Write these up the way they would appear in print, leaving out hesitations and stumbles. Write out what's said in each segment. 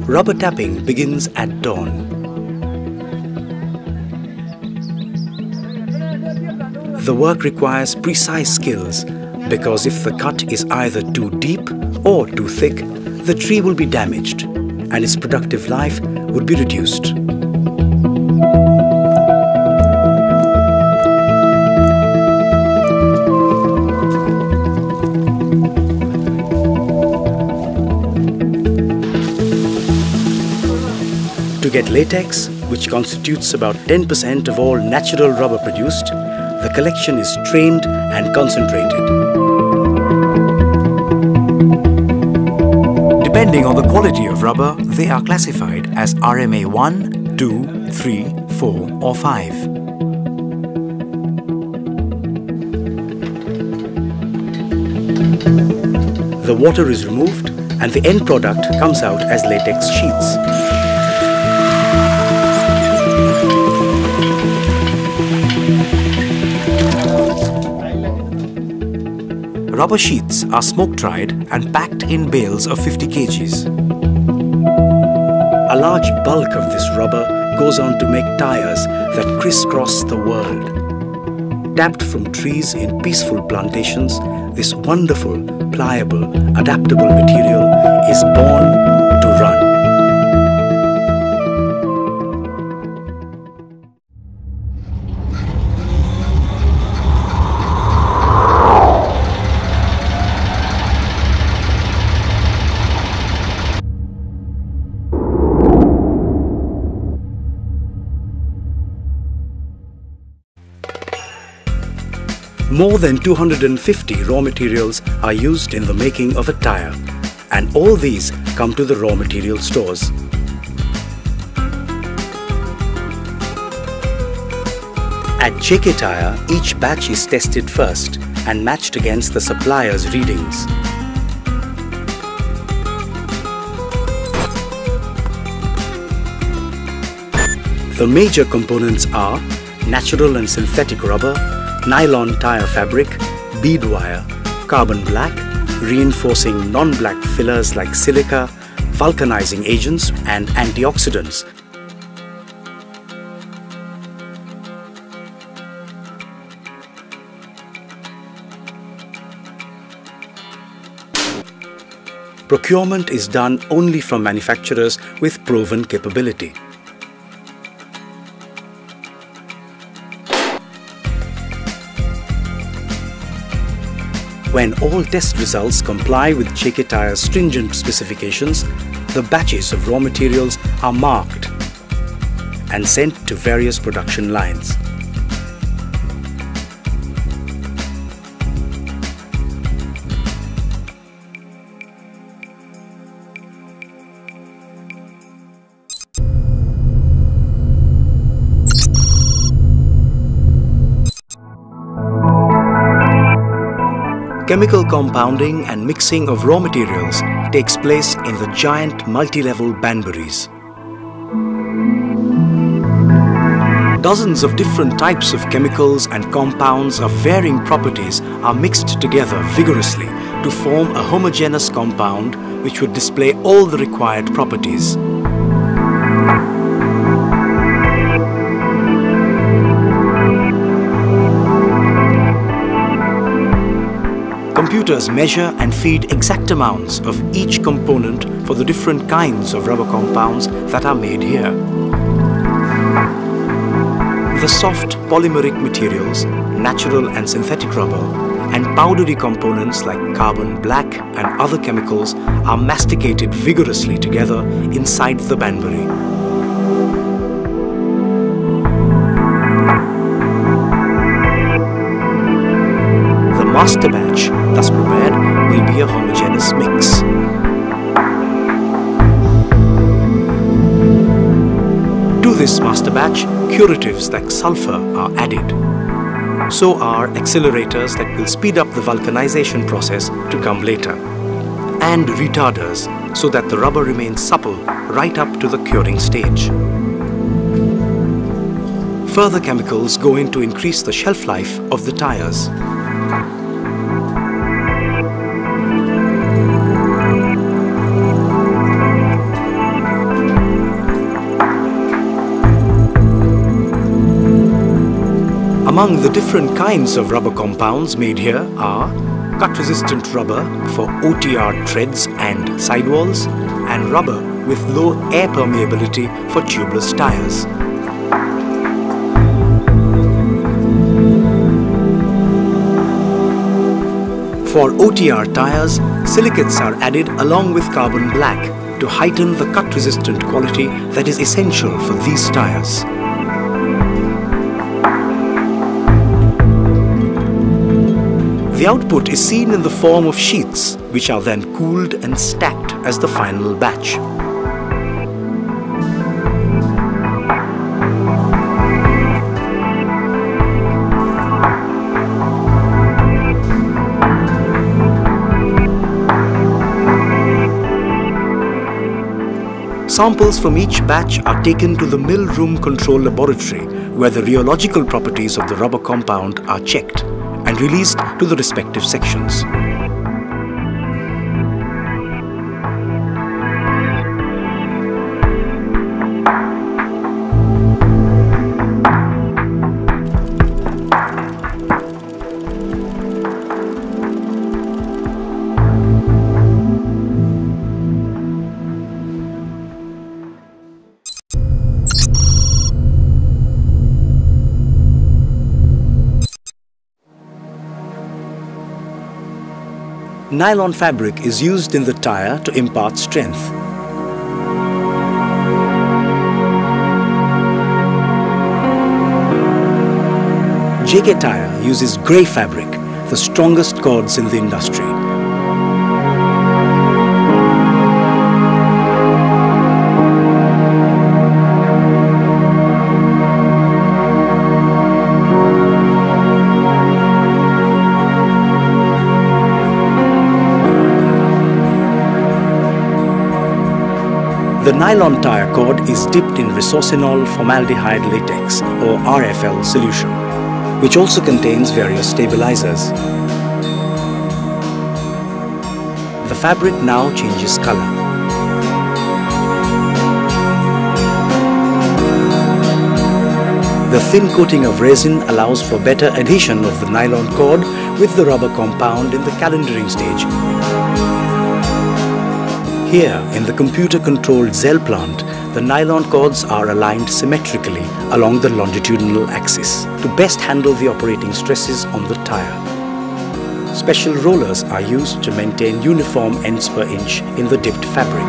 Rubber tapping begins at dawn. The work requires precise skills because if the cut is either too deep or too thick, the tree will be damaged and its productive life would be reduced. To get latex, which constitutes about 10% of all natural rubber produced, the collection is strained and concentrated. Depending on the quality of rubber, they are classified as RMA 1, 2, 3, 4 or 5. The water is removed and the end product comes out as latex sheets. Rubber sheets are smoke-dried and packed in bales of 50 kgs. A large bulk of this rubber goes on to make tires that crisscross the world. Tapped from trees in peaceful plantations, this wonderful, pliable, adaptable material is born to run. More than 250 raw materials are used in the making of a tire, and all these come to the raw material stores. At JK Tyre, each batch is tested first and matched against the supplier's readings. The major components are natural and synthetic rubber, nylon tire fabric, bead wire, carbon black, reinforcing non-black fillers like silica, vulcanizing agents and antioxidants. Procurement is done only from manufacturers with proven capability. When all test results comply with JK Tyre's stringent specifications, the batches of raw materials are marked and sent to various production lines. Chemical compounding and mixing of raw materials takes place in the giant multi-level Banburys. Dozens of different types of chemicals and compounds of varying properties are mixed together vigorously to form a homogeneous compound which would display all the required properties. Computers measure and feed exact amounts of each component for the different kinds of rubber compounds that are made here. The soft polymeric materials, natural and synthetic rubber, and powdery components like carbon black and other chemicals are masticated vigorously together inside the Banbury. The master batch, thus prepared, will be a homogeneous mix. To this master batch, curatives like sulfur are added. So are accelerators that will speed up the vulcanization process to come later. and retarders so that the rubber remains supple right up to the curing stage. Further chemicals go in to increase the shelf life of the tires. Among the different kinds of rubber compounds made here are cut-resistant rubber for OTR treads and sidewalls, and rubber with low air permeability for tubeless tires. For OTR tires, silicates are added along with carbon black to heighten the cut-resistant quality that is essential for these tires. The output is seen in the form of sheets, which are then cooled and stacked as the final batch. Samples from each batch are taken to the mill room control laboratory, where the rheological properties of the rubber compound are checked and released to the respective sections. Nylon fabric is used in the tire to impart strength. JK Tyre uses grey fabric, the strongest cords in the industry. The nylon tire cord is dipped in resorcinol formaldehyde latex or RFL solution, which also contains various stabilizers. The fabric now changes color. The thin coating of resin allows for better adhesion of the nylon cord with the rubber compound in the calendering stage. Here, in the computer-controlled Zell plant, the nylon cords are aligned symmetrically along the longitudinal axis to best handle the operating stresses on the tire. Special rollers are used to maintain uniform ends per inch in the dipped fabric.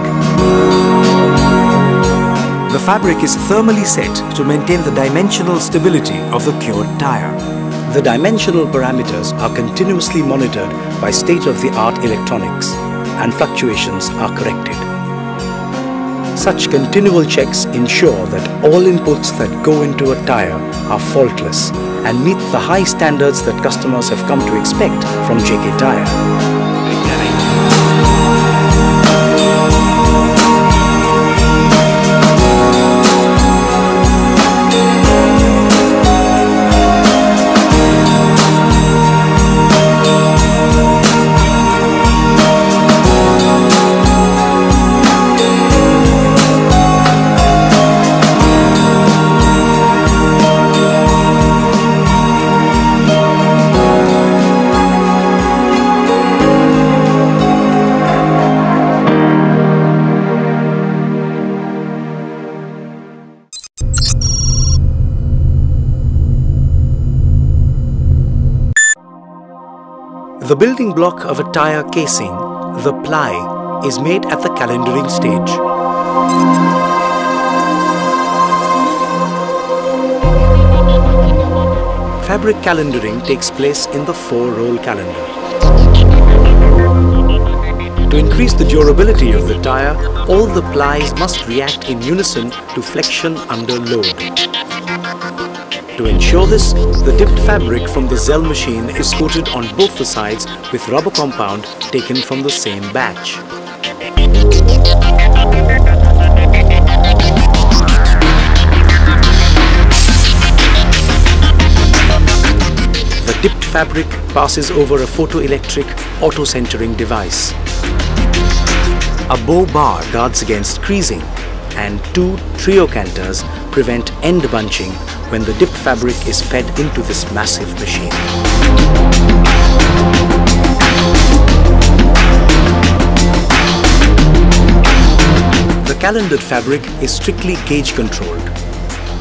The fabric is thermally set to maintain the dimensional stability of the cured tire. The dimensional parameters are continuously monitored by state-of-the-art electronics, and fluctuations are corrected. Such continual checks ensure that all inputs that go into a tire are faultless and meet the high standards that customers have come to expect from JK Tyre. The building block of a tire casing, the ply, is made at the calendering stage. Fabric calendering takes place in the 4-roll calendar. To increase the durability of the tire, all the plies must react in unison to flexion under load. To ensure this, the dipped fabric from the Zell machine is coated on both the sides with rubber compound taken from the same batch. The dipped fabric passes over a photoelectric auto-centering device. A bow bar guards against creasing, and two trio canters prevent end bunching when the dipped fabric is fed into this massive machine. The calendared fabric is strictly gauge controlled.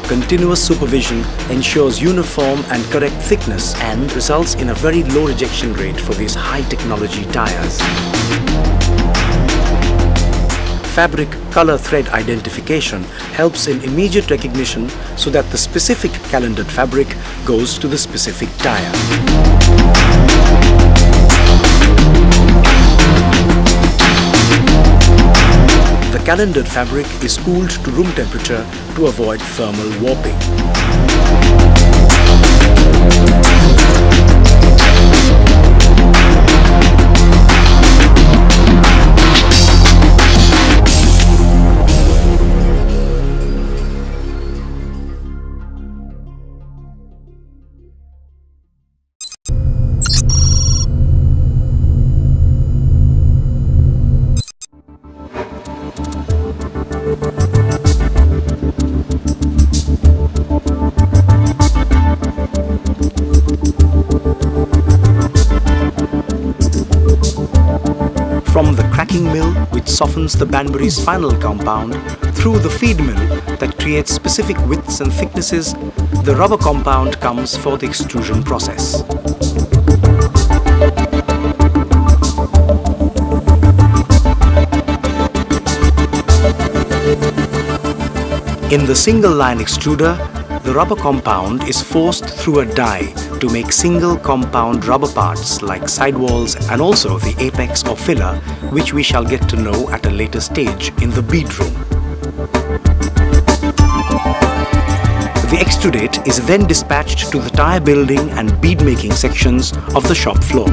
Continuous supervision ensures uniform and correct thickness and results in a very low rejection rate for these high technology tires. Fabric color thread identification helps in immediate recognition so that the specific calendared fabric goes to the specific tire. The calendared fabric is cooled to room temperature to avoid thermal warping. From the cracking mill, which softens the Banbury's final compound, through the feed mill that creates specific widths and thicknesses, the rubber compound comes for the extrusion process. In the single line extruder, the rubber compound is forced through a die to make single compound rubber parts like sidewalls and also the apex or filler, which we shall get to know at a later stage in the bead room. The extrudate is then dispatched to the tire building and bead making sections of the shop floor.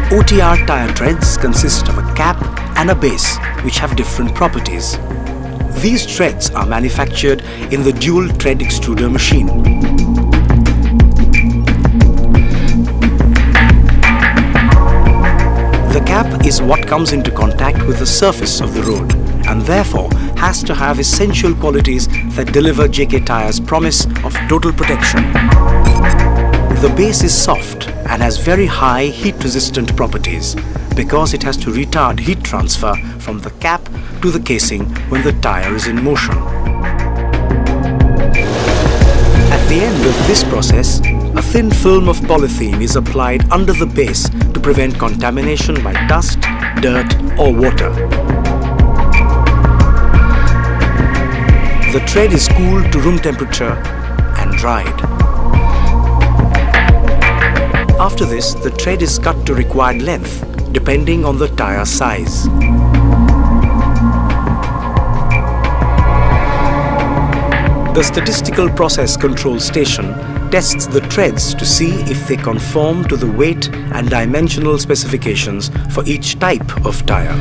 OTR tire treads consist of a cap and a base, which have different properties. These treads are manufactured in the dual tread extruder machine. The cap is what comes into contact with the surface of the road and therefore has to have essential qualities that deliver JK Tyre's promise of total protection. The base is soft and has very high heat-resistant properties because it has to retard heat transfer from the cap to the casing when the tire is in motion. At the end of this process, a thin film of polythene is applied under the base to prevent contamination by dust, dirt or water. The tread is cooled to room temperature and dried. After this, the tread is cut to required length, depending on the tire size. The statistical process control station tests the treads to see if they conform to the weight and dimensional specifications for each type of tire.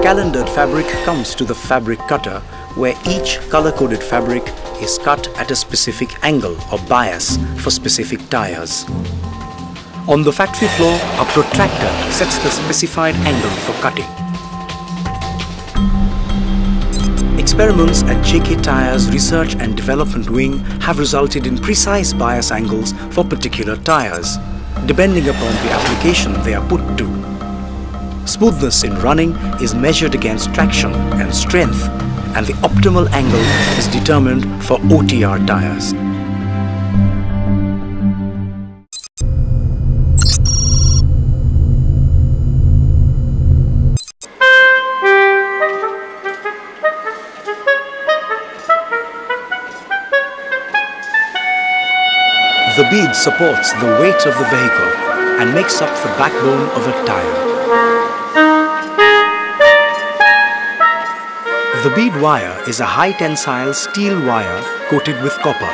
Calendared fabric comes to the fabric cutter, where each color-coded fabric is cut at a specific angle or bias for specific tires. On the factory floor, a protractor sets the specified angle for cutting. Experiments at JK Tyre's Research and Development Wing have resulted in precise bias angles for particular tires, depending upon the application they are put to. Smoothness in running is measured against traction and strength, and the optimal angle is determined for OTR tires. The bead supports the weight of the vehicle and makes up the backbone of a tire. The bead wire is a high-tensile steel wire coated with copper.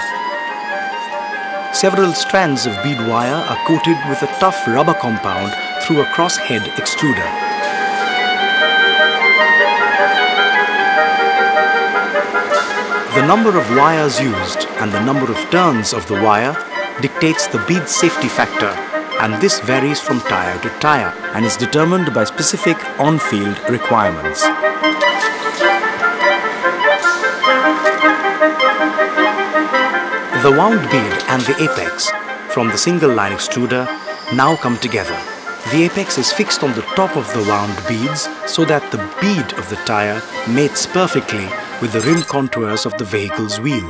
Several strands of bead wire are coated with a tough rubber compound through a cross-head extruder. The number of wires used and the number of turns of the wire dictates the bead safety factor, and this varies from tire to tire and is determined by specific on-field requirements. The wound bead and the apex from the single line extruder now come together. The apex is fixed on the top of the wound beads so that the bead of the tire mates perfectly with the rim contours of the vehicle's wheel.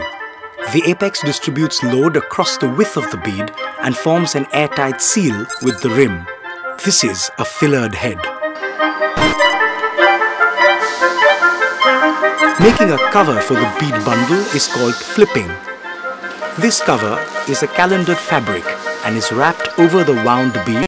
The apex distributes load across the width of the bead and forms an airtight seal with the rim. This is a fillered head. Making a cover for the bead bundle is called flipping. This cover is a calendered fabric and is wrapped over the wound bead